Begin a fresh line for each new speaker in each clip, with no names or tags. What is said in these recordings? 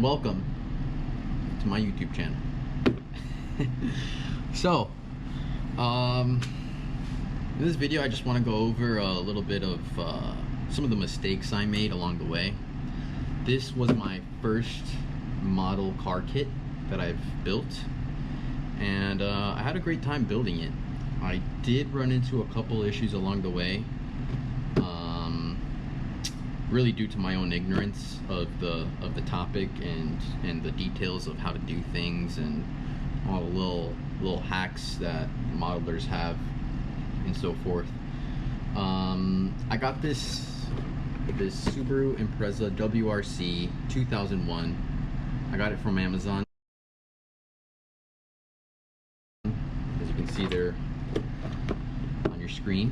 welcome to my YouTube channel. So, in this video I just want to go over a little bit of some of the mistakes I made along the way. This was my first model car kit that I've built, and I had a great time building it. I did run into a couple issues along the way, really due to my own ignorance of the topic and the details of how to do things and all the little hacks that modelers have and so forth. I got this Subaru Impreza WRC 2001. I got it from Amazon, as you can see there on your screen.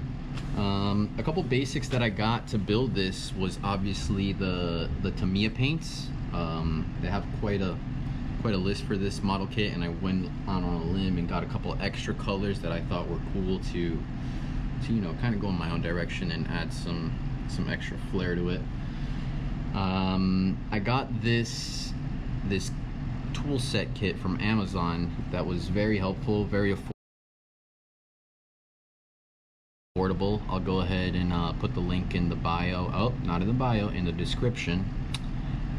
A couple basics that I got to build this was obviously the TAMIYA paints. They have quite a list for this model kit, and I went on a limb and got a couple extra colors that I thought were cool to you know, kind of go in my own direction and add some extra flair to it. I got this tool set kit from Amazon that was very helpful, very affordable. I'll go ahead and put the link in the bio. Oh, not in the bio, in the description,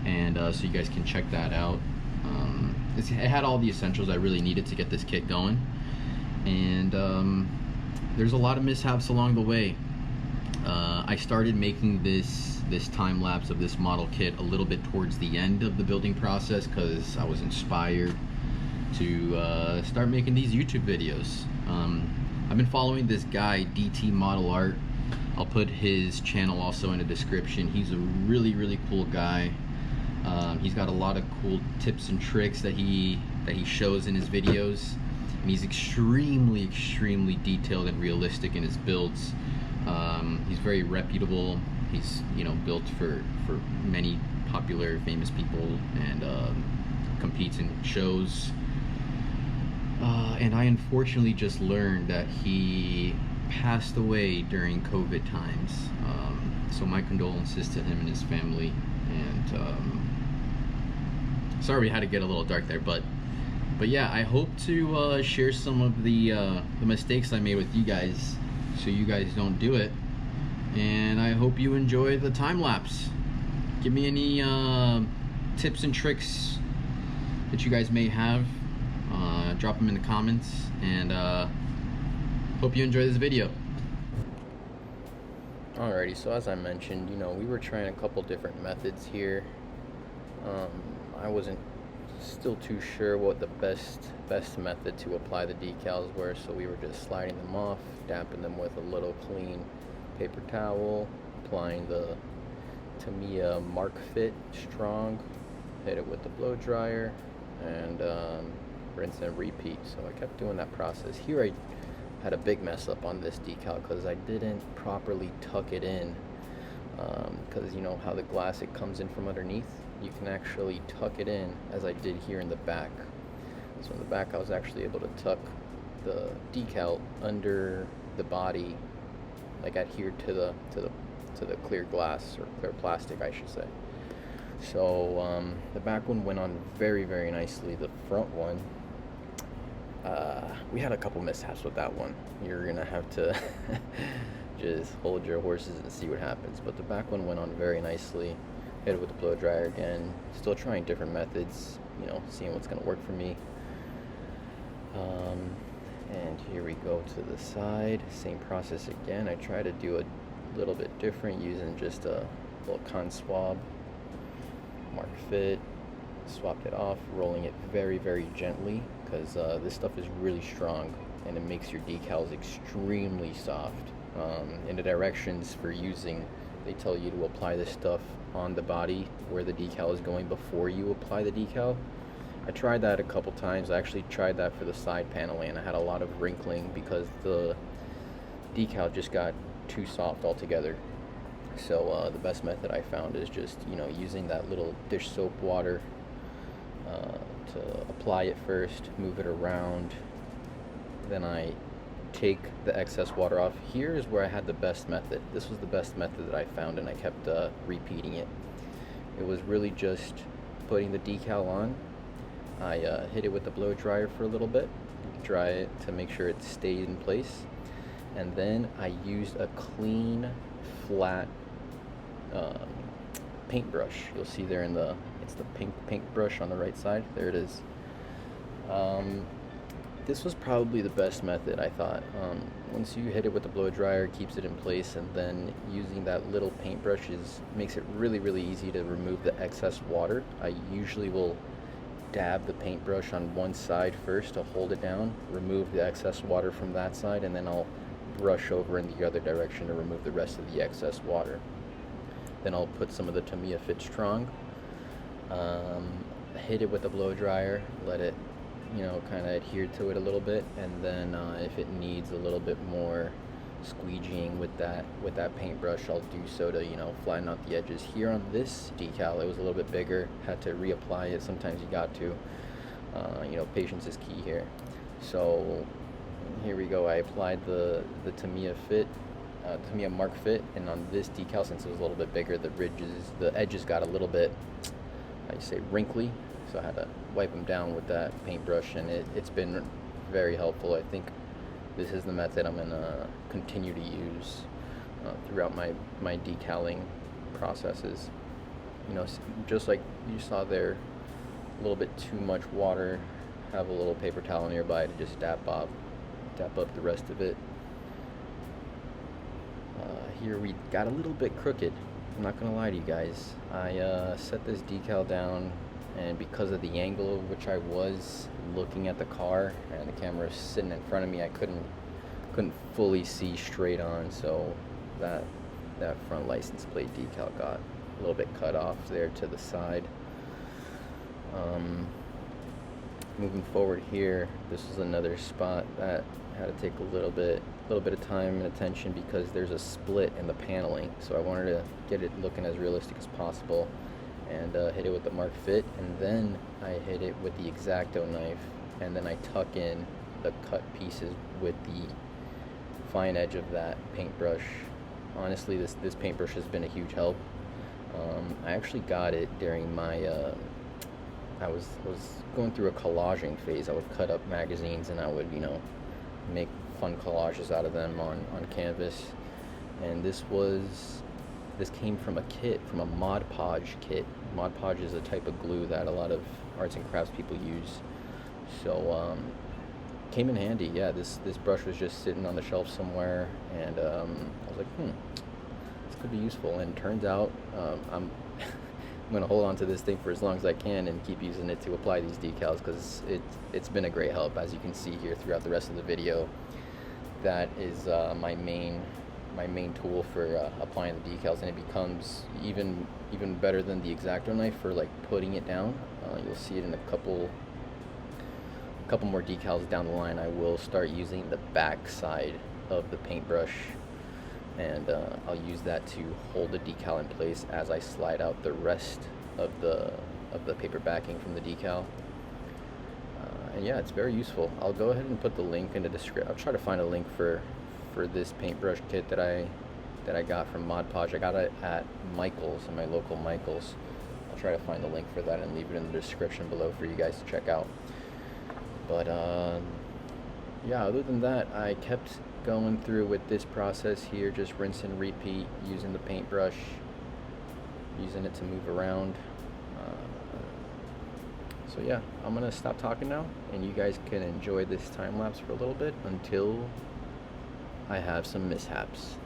and so you guys can check that out. It had all the essentials I really needed to get this kit going, and there's a lot of mishaps along the way. I started making this time lapse of this model kit a little bit towards the end of the building process because I was inspired to start making these YouTube videos. I've been following this guy, DT Model Art. I'll put his channel also in the description. He's a really cool guy. He's got a lot of cool tips and tricks that he shows in his videos, and he's extremely detailed and realistic in his builds. He's very reputable. He's, you know, built for many popular famous people, and competes in shows. And I unfortunately just learned that he passed away during COVID times. So my condolences to him and his family. And sorry we had to get a little dark there, but yeah, I hope to share some of the mistakes I made with you guys, so you guys don't do it. And I hope you enjoy the time lapse. Give me any tips and tricks that you guys may have. Drop them in the comments, and hope you enjoy this video. Alrighty, so as I mentioned, you know, we were trying a couple different methods here. I wasn't still too sure what the best method to apply the decals were, so we were just sliding them off, dapping them with a little clean paper towel, applying the TAMIYA Mark Fit Strong, hit it with the blow dryer, and rinse and repeat. So I kept doing that process. Here I had a big mess up on this decal because I didn't properly tuck it in, because you know how the glass, it comes in from underneath. You can actually tuck it in, as I did here in the back. So in the back I was actually able to tuck the decal under the body, like adhered to the clear glass, or clear plastic I should say. So the back one went on very nicely. The front one, we had a couple mishaps with that one. You're gonna have to just hold your horses and see what happens. But the back one went on very nicely. Hit it with the blow dryer again. Still trying different methods, you know, seeing what's gonna work for me. And here we go to the side. Same process again. I try to do a little bit different, using just a little con swab. Mark Fit, swapped it off, rolling it very gently, because this stuff is really strong and it makes your decals extremely soft. In the directions for using, they tell you to apply this stuff on the body where the decal is going before you apply the decal. I tried that a couple times. I actually tried that for the side paneling, and I had a lot of wrinkling because the decal just got too soft altogether. So the best method I found is just, you know, using that little dish soap water to apply it first, move it around, then I take the excess water off. Here is where I had the best method. This was the best method that I found, and I kept repeating it. It was really just putting the decal on, I hit it with the blow dryer for a little bit, dry it to make sure it stayed in place, and then I used a clean, flat paintbrush. You'll see there it's the pink paintbrush on the right side. There it is. This was probably the best method, I thought. Once you hit it with the blow dryer, it keeps it in place, and then using that little paintbrush makes it really, really easy to remove the excess water. I usually will dab the paintbrush on one side first to hold it down, remove the excess water from that side, and then I'll brush over in the other direction to remove the rest of the excess water. Then I'll put some of the Tamiya Fit Strong, hit it with the blow dryer, let it kind of adhere to it a little bit, and then if it needs a little bit more squeegeeing with that paintbrush, I'll do so to flatten out the edges. Here on this decal, it was a little bit bigger, had to reapply it. Sometimes you got to, patience is key here. So here we go. I applied the Tamiya Tamiya Mark Fit, and on this decal, since it was a little bit bigger, the edges got a little bit, wrinkly, so I had to wipe them down with that paintbrush, and it's been very helpful. I think this is the method I'm gonna continue to use throughout my decaling processes. Just like you saw there, a little bit too much water, have a little paper towel nearby to just dap up the rest of it. Here we got a little bit crooked, I'm not gonna lie to you guys. I set this decal down, and because of the angle of which I was looking at the car and the camera was sitting in front of me, I couldn't fully see straight on, so that front license plate decal got a little bit cut off there to the side. Moving forward here, this is another spot that had to take a little bit of time and attention because there's a split in the paneling, so I wanted to get it looking as realistic as possible, and hit it with the Mark Fit, and then I hit it with the X-Acto knife, and then I tuck in the cut pieces with the fine edge of that paintbrush. Honestly, this paintbrush has been a huge help. I actually got it during my I was going through a collaging phase. I would cut up magazines and I would make fun collages out of them on canvas, and this came from a kit, from a Mod Podge kit. Mod Podge is a type of glue that a lot of arts and crafts people use, so came in handy. Yeah, this brush was just sitting on the shelf somewhere, and I was like, this could be useful, and turns out I'm going to hold on to this thing for as long as I can and keep using it to apply these decals, because it's been a great help, as you can see here throughout the rest of the video. That is my main tool for applying the decals, and it becomes even better than the X-Acto knife for putting it down. You'll see it in a couple more decals down the line. I will start using the back side of the paintbrush, and I'll use that to hold the decal in place as I slide out the rest of the paper backing from the decal. And yeah, it's very useful. I'll go ahead and put the link in the description. I'll try to find a link for this paintbrush kit that I got from Mod Podge. I got it at Michael's, in my local Michael's. I'll try to find the link for that and leave it in the description below for you guys to check out. But yeah, other than that, I kept going through with this process here, just rinse and repeat, using the paintbrush, using it to move around. So yeah, I'm gonna stop talking now, and you guys can enjoy this time lapse for a little bit until I have some mishaps.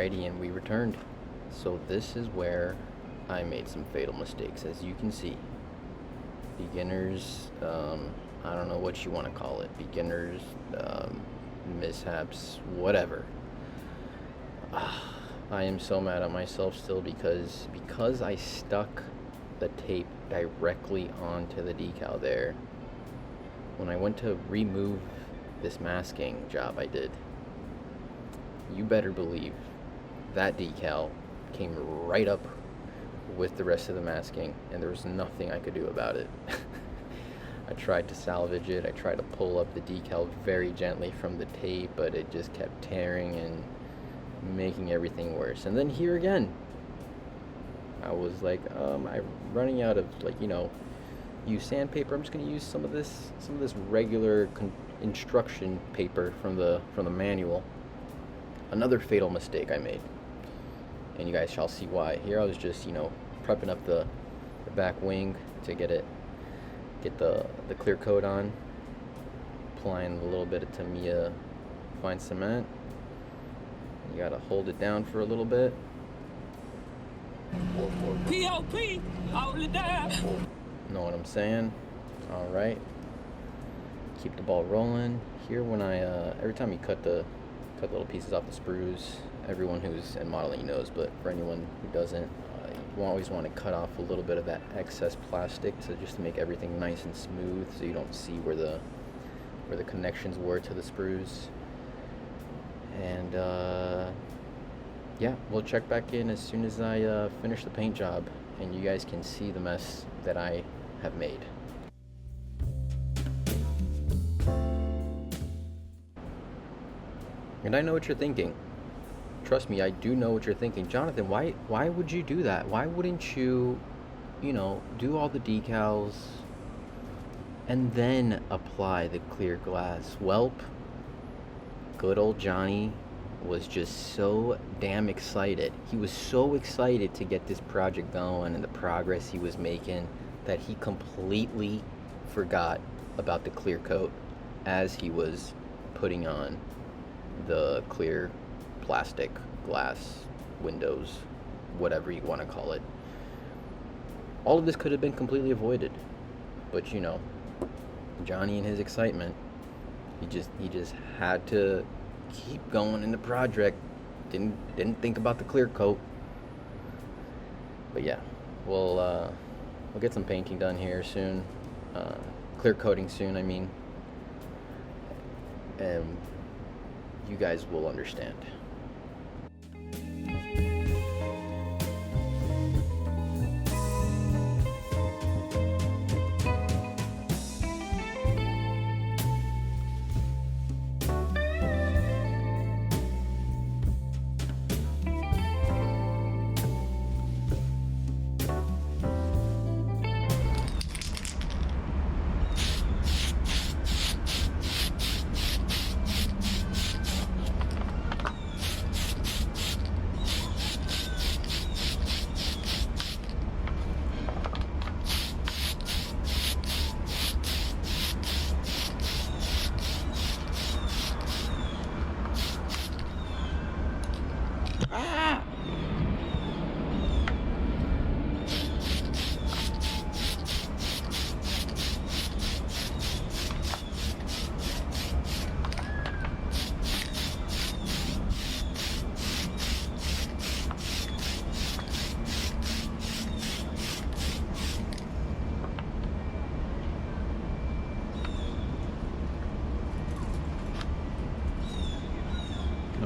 Alrighty, and we returned. So this is where I made some fatal mistakes, as you can see. Beginners, I don't know what you want to call it. Beginners, mishaps, whatever. I am so mad at myself still because I stuck the tape directly onto the decal there. When I went to remove this masking job I did, you better believe that decal came right up with the rest of the masking, and there was nothing I could do about it. I tried to salvage it. I tried to pull up the decal very gently from the tape, but it just kept tearing and making everything worse. And then here again, I was like, I'm running out of, like, you know, use sandpaper. I'm just gonna use some of this regular instruction paper from the manual. Another fatal mistake I made, and you guys shall see why. Here I was just, you know, prepping up the back wing to get the clear coat on, applying a little bit of Tamiya fine cement. You gotta hold it down for a little bit.
P.O.P. hold it down.
Know what I'm saying? All right. Keep the ball rolling. Here, when I every time you cut little pieces off the sprues, everyone who's in modeling knows, but for anyone who doesn't, you always want to cut off a little bit of that excess plastic just to make everything nice and smooth, so you don't see where the connections were to the sprues. And yeah, we'll check back in as soon as I finish the paint job, and you guys can see the mess that I have made. And I know what you're thinking. Trust me, I do know what you're thinking. Jonathan, why would you do that? Why wouldn't you, you know, do all the decals and then apply the clear glass? Welp, good old Johnny was just so damn excited. He was so excited to get this project going and the progress he was making that he completely forgot about the clear coat as he was putting on the clear plastic glass windows, whatever you want to call it. All of this could have been completely avoided, but you know, Johnny and his excitement, he just had to keep going in the project. Didn't think about the clear coat. But yeah, we'll get some painting done here soon, clear coating soon, I mean, and you guys will understand.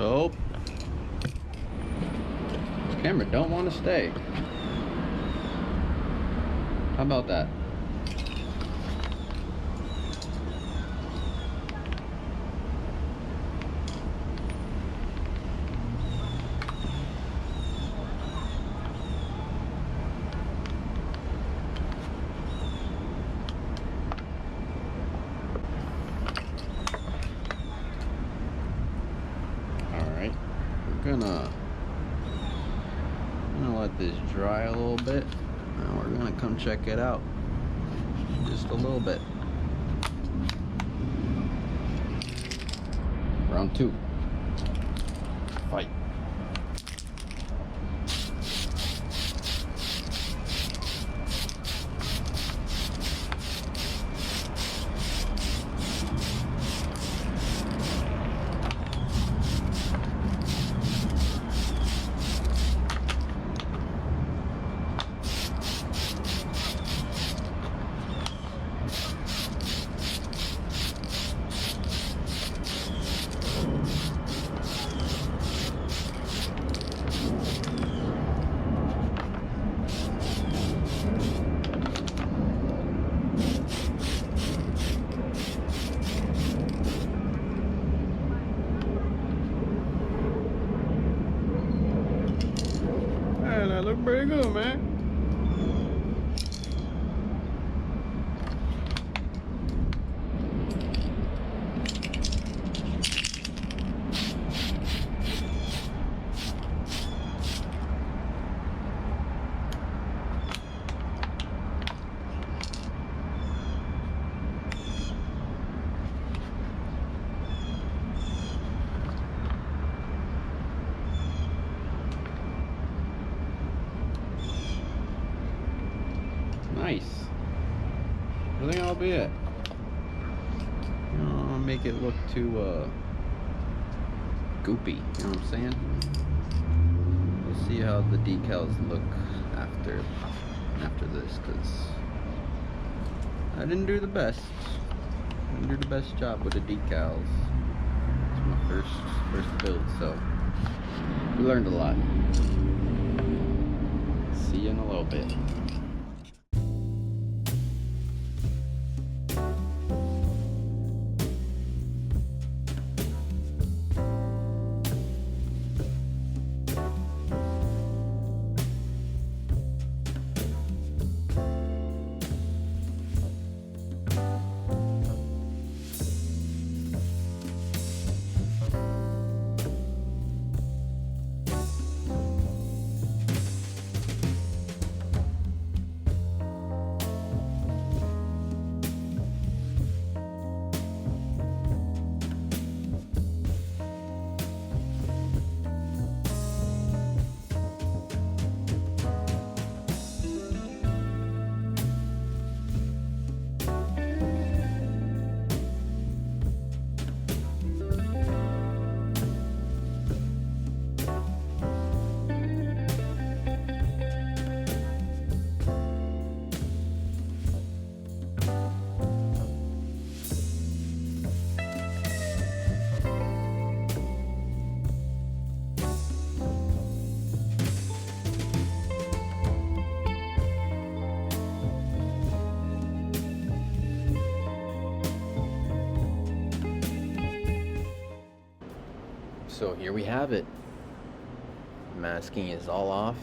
Oh, this camera don't want to stay. How about that? I'm gonna let this dry a little bit. Now we're gonna come check it out just a little bit. Round two. Fight. nice. I think that'll be it. You know, I'll make it look too goopy, you know what I'm saying? We'll see how the decals look after this, because I didn't do the best. I didn't do the best job with the decals. It's my first build, so we learned a lot. See you in a little bit. So here we have it. Masking is all off.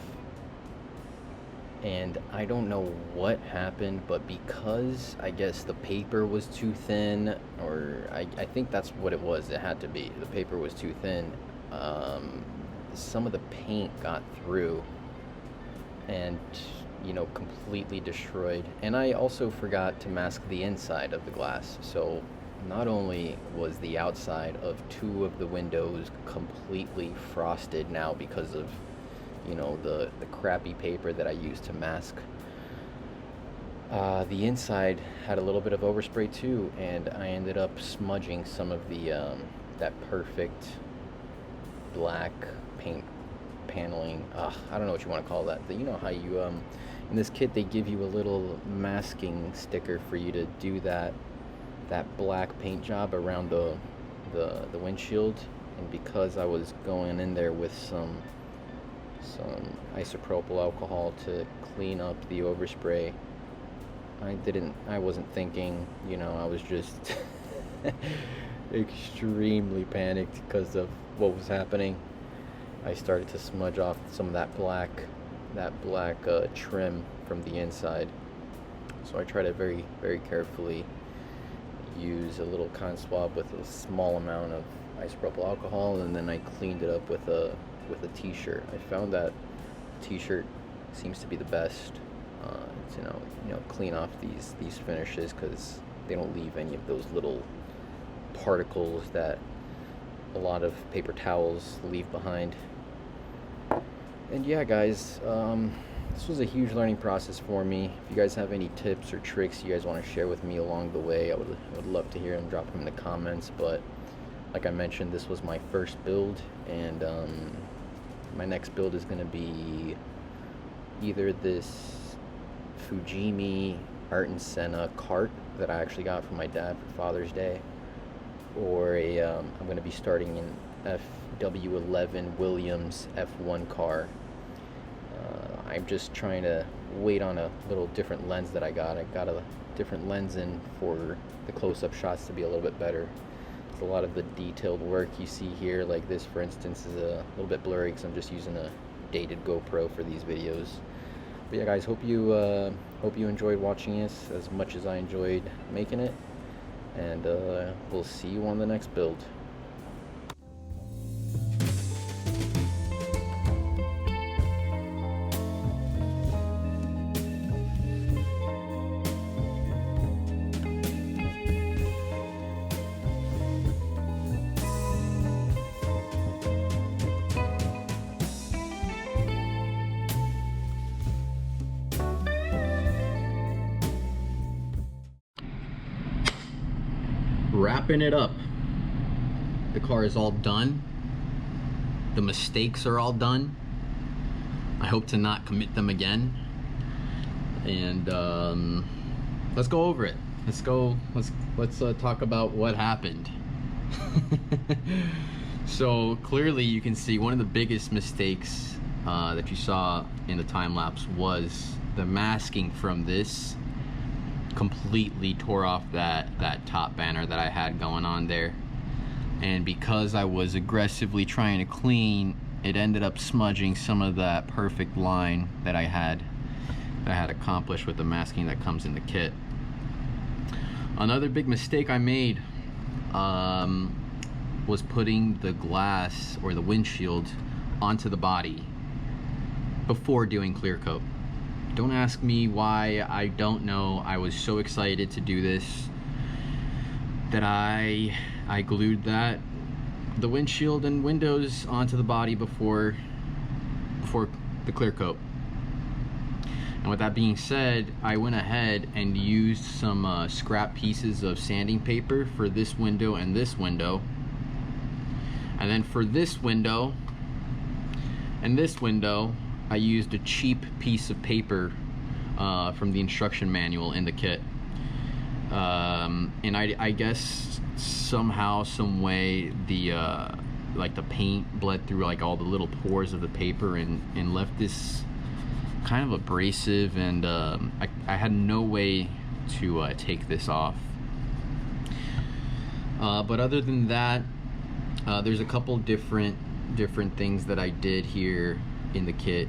And I don't know what happened, but because I guess the paper was too thin, or I think that's what it was, it had to be. The paper was too thin. Some of the paint got through and, you know, completely destroyed. And I also forgot to mask the inside of the glass. So not only was the outside of 2 of the windows completely frosted now because of, you know, the crappy paper that I used to mask, the inside had a little bit of overspray too, and I ended up smudging some of the that perfect black paint paneling. I don't know what you want to call that. You know how you in this kit they give you a little masking sticker for you to do that black paint job around the windshield, and because I was going in there with some isopropyl alcohol to clean up the overspray, I wasn't thinking, you know, I was just extremely panicked because of what was happening. I started to smudge off some of that black trim from the inside. So I tried to very, very carefully use a little cotton swab with a small amount of isopropyl alcohol, and then I cleaned it up with a t-shirt. I found that t-shirt seems to be the best to you know clean off these finishes, because they don't leave any of those little particles that a lot of paper towels leave behind. And yeah, guys, this was a huge learning process for me. If you guys have any tips or tricks you guys want to share with me along the way, I would love to hear them. Drop them in the comments. But like I mentioned, this was my first build, and my next build is going to be either this Fujimi Art and Senna cart that I actually got from my dad for Father's Day, or I'm going to be starting an FW11 Williams F1 car. I'm just trying to wait on a little different lens that I got. I got a different lens in for the close-up shots to be a little bit better. A lot of the detailed work you see here, like this for instance, is a little bit blurry because I'm just using a dated GoPro for these videos. But yeah, guys, hope you enjoyed watching this as much as I enjoyed making it, and we'll see you on the next build. wrapping it up. The car is all done. The mistakes are all done. I hope to not commit them again. And let's go over it. Let's talk about what happened. So clearly you can see one of the biggest mistakes that you saw in the time lapse was the masking from this completely tore off that top banner that I had going on there. And because I was aggressively trying to clean, it ended up smudging some of that perfect line that I had accomplished with the masking that comes in the kit. Another big mistake I made was putting the glass or the windshield onto the body before doing clear coat. Don't ask me why, I don't know. I was so excited to do this that I glued the windshield and windows onto the body before the clear coat. And with that being said, I went ahead and used some scrap pieces of sanding paper for this window and this window. And then for this window and this window, I used a cheap piece of paper from the instruction manual in the kit. And I guess somehow, some way, like the paint bled through like all the little pores of the paper and left this kind of abrasive, and I had no way to take this off. But other than that, there's a couple different things that I did here in the kit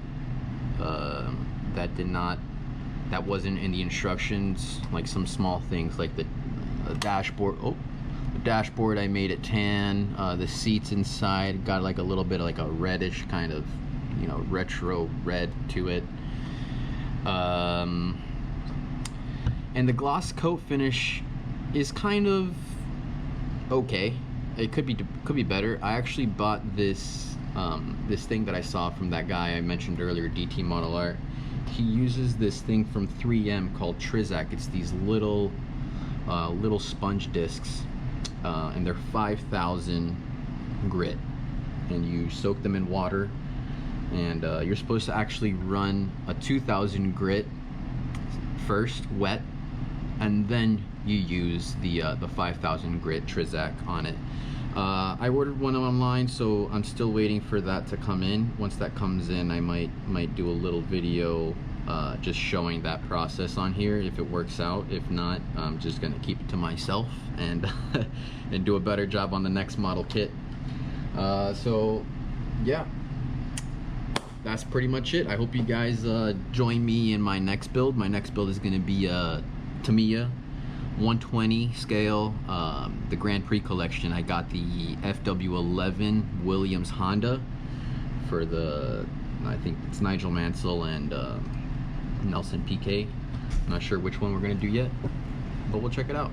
that wasn't in the instructions, like some small things like the dashboard. The dashboard I made it tan. The seats inside got like a little bit of like a reddish kind of, you know, retro red to it. And the gloss coat finish is kind of okay. It could be better. I actually bought this this thing that I saw from that guy I mentioned earlier, DT Model Art. He uses this thing from 3M called Trizac. It's these little sponge discs, and they're 5,000 grit, and you soak them in water, and you're supposed to actually run a 2,000 grit first, wet, and then you use the 5,000 grit Trizac on it. I ordered one online, so I'm still waiting for that to come in. Once that comes in, I might do a little video just showing that process on here if it works out. If not, I'm just gonna keep it to myself and and do a better job on the next model kit. So yeah, that's pretty much it. I hope you guys join me in my next build. My next build is gonna be a Tamiya 120 scale, the Grand Prix collection. I got the FW11 Williams Honda for the, I think it's Nigel Mansell and Nelson PK. I'm not sure which one we're gonna do yet, but we'll check it out.